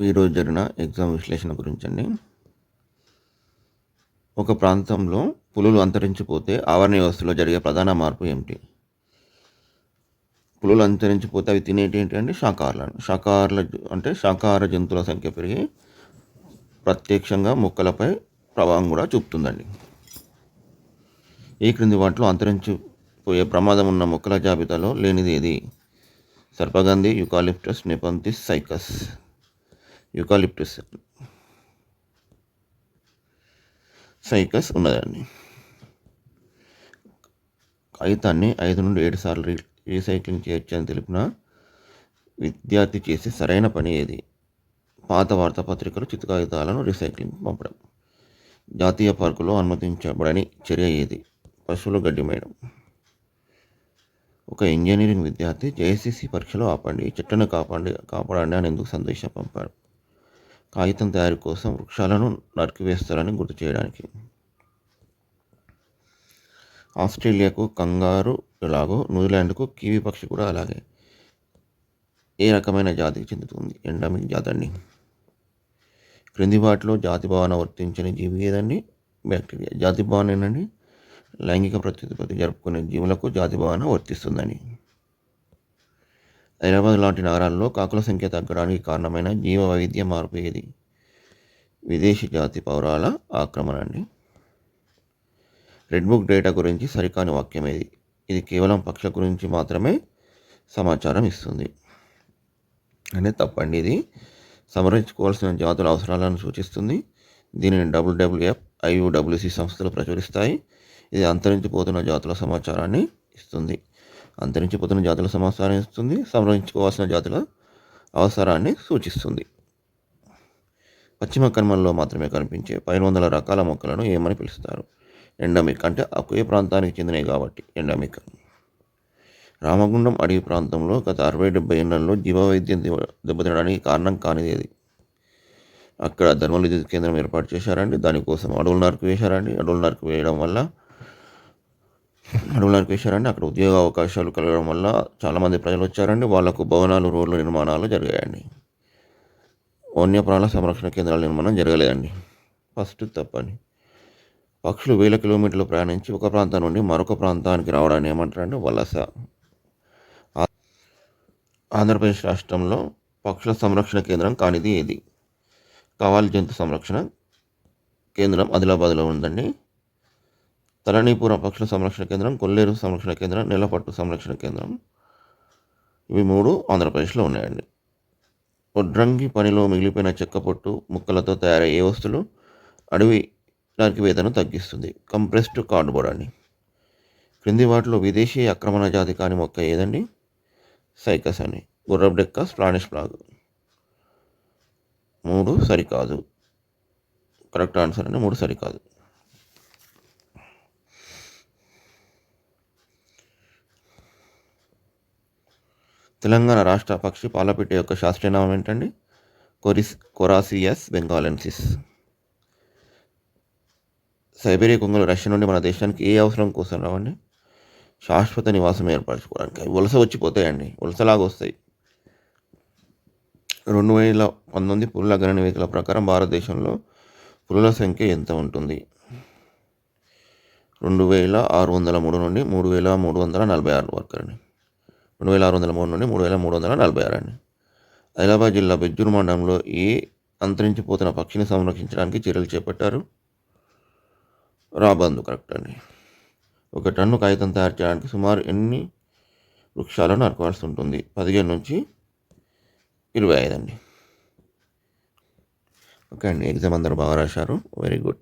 ఈరోజు జరిగిన ఎగ్జామ్ విశ్లేషణ గురించండి. ఒక ప్రాంతంలో పులులు అంతరించిపోతే ఆవరణ వ్యవస్థలో జరిగే ప్రధాన మార్పు ఏమిటి? పులులు అంతరించిపోతే అవి తినేటి ఏంటంటే శాకాహారులను. శాకాహార జంతువుల సంఖ్య పెరిగి ప్రత్యక్షంగా మొక్కలపై ప్రభావం కూడా చూపుతుందండి. ఈ క్రింది వాటిలో అంతరించిపోయే ప్రమాదం ఉన్న మొక్కల జాబితాలో లేనిది ఏది? సర్పగంధి, యూకాలిప్టస్, నెపంథిస్, సైకస్. సైకస్ ఉన్నదండి. కాగితాన్ని 5 నుండి 7 సార్లు రీసైక్లింగ్ చేయొచ్చని తెలిపిన విద్యార్థి చేసే సరైన పని ఏది? పాత వార్తాపత్రికలు, చిత్తు కాగితాలను రీసైక్లింగ్ పంపడం. జాతీయ పార్కులో అనుమతించబడని చర్య ఏది? పశువులు గడ్డి మేయడం. ఒక ఇంజనీరింగ్ విద్యార్థి జేఎస్సీసీ పరీక్షలో ఆపండి, చెట్లను కాపాడండి అని ఎందుకు సందేశం పంపాడు? కాగితం తయారీ కోసం వృక్షాలను నరికివేస్తారని గుర్తు చేయడానికి. ఆస్ట్రేలియాకు కంగారు ఎలాగో న్యూజిలాండ్కు కివీ పక్షి కూడా అలాగే. ఏ రకమైన జాతికి చెందుతుంది? ఎండమిక్ జాతి అండి. క్రింది వాటిలో జాతి భావన వర్తించని జీవి ఏదండి? బ్యాక్టీరియా. జాతి భావన ఏంటండి? లైంగిక ప్రత్యుత్పత్తి జరుపుకునే జీవులకు జాతి భావన వర్తిస్తుందని. హైదరాబాద్ లాంటి నగరాల్లో కాకుల సంఖ్య తగ్గడానికి కారణమైన జీవ వైవిధ్య మార్పు ఏది? విదేశీ జాతి పౌరాల ఆక్రమణ అండి. రెడ్ బుక్ డేటా గురించి సరికాని వాక్యం ఏది? ఇది కేవలం పక్షుల గురించి మాత్రమే సమాచారం ఇస్తుంది అనేది తప్పండి. ఇది సంరక్షించుకోవాల్సిన జాతుల అవసరాలను సూచిస్తుంది. దీనిని WWF, IUWC సంస్థలు ప్రచురిస్తాయి. ఇది అంతరించిపోతున్న జాతుల సమాచారాన్ని ఇస్తుంది. సంరక్షించుకోవాల్సిన జాతుల అవసరాన్ని సూచిస్తుంది. పశ్చిమ కనుమల్లో మాత్రమే కనిపించే 500 రకాల మొక్కలను ఏమని పిలుస్తారు? ఎండమిక్. అంటే ఒకే ప్రాంతానికి చెందినవి కాబట్టి ఎండమిక్. రామగుండం అడవి ప్రాంతంలో గత 60-70 ఏళ్లలో జీవవైవిధ్యం దెబ్బతినడానికి కారణం కానిది ఏది? అక్కడ థర్మల్ విద్యుత్ కేంద్రం ఏర్పాటు చేశారండి. దానికోసం అడవులు నరికివేశారండి. అడవులు నరికివేశారండి. అక్కడ ఉద్యోగ అవకాశాలు కలగడం వల్ల చాలామంది ప్రజలు వచ్చారండి. వాళ్లకు భవనాలు, రోడ్ల నిర్మాణాలు జరిగాయండి. వన్యప్రాణుల సంరక్షణ కేంద్రాల నిర్మాణం జరగలేదండి. ఫస్ట్ తప్పని. పక్షులు 1000 కిలోమీటర్లు ప్రయాణించి ఒక ప్రాంతం నుండి మరొక ప్రాంతానికి రావడాన్ని ఏమంటారంటే వలస. ఆంధ్రప్రదేశ్ రాష్ట్రంలో పక్షుల సంరక్షణ కేంద్రం కానిది ఏది? కవాలి జంతు సంరక్షణ కేంద్రం ఆదిలాబాద్లో ఉందండి. తలనీపురం పక్షుల సంరక్షణ కేంద్రం, కొల్లేరు సంరక్షణ కేంద్రం, నెలపట్టు సంరక్షణ కేంద్రం, ఇవి 3 ఆంధ్రప్రదేశ్లో ఉన్నాయండి. వడ్రంగి పనిలో మిగిలిపోయిన చెక్క పొట్టు ముక్కలతో తయారయ్యే వస్తువులు అడవి నరికివేతను తగ్గిస్తుంది. కంప్రెస్డ్ కార్డ్బోర్డ్ అండి. క్రింది వాటిలో విదేశీ ఆక్రమణ జాతి కాని మొక్క ఏదండి? సైకస్ అని. గుర్రపు డెక్క, స్పానిష్ ఫ్లాగ్. 3 సరికాదు. కరెక్ట్ ఆన్సర్ అండి. 3 సరికాదు. తెలంగాణ రాష్ట్ర పక్షి పాలపిట్ట యొక్క శాస్త్రీయ నామం ఏంటండి? కొరాసియస్ బెంగాలెన్సిస్. సైబీరియా కొంగలు రష్యా నుండి మన దేశానికి ఏ అవసరం కోసం రావండి? శాశ్వత నివాసం ఏర్పరచుకోవడానికి. అవి వలస వచ్చిపోతాయండి, వలసలాగా వస్తాయి. 2019 పులుల గణనివేదికల ప్రకారం భారతదేశంలో పులుల సంఖ్య ఎంత ఉంటుంది? 2603 నుండి 3346 వరకు అండి. 2603 నుండి 3346 అండి. ఆదిలాబాద్ జిల్లా బెజ్జూర్ మండలంలో ఏ అంతరించిపోతున్న పక్షిని సంరక్షించడానికి చర్యలు చేపట్టారు? రాబందు. కరెక్ట్ అండి. 1 టన్ను కాగితం తయారు చేయడానికి సుమారు ఎన్ని వృక్షాలను నరకవలసి ఉంటుంది? 15 నుంచి 25 అండి. ఓకే అండి. ఎగ్జామ్ అందరూ బాగా రాశారు. Very good.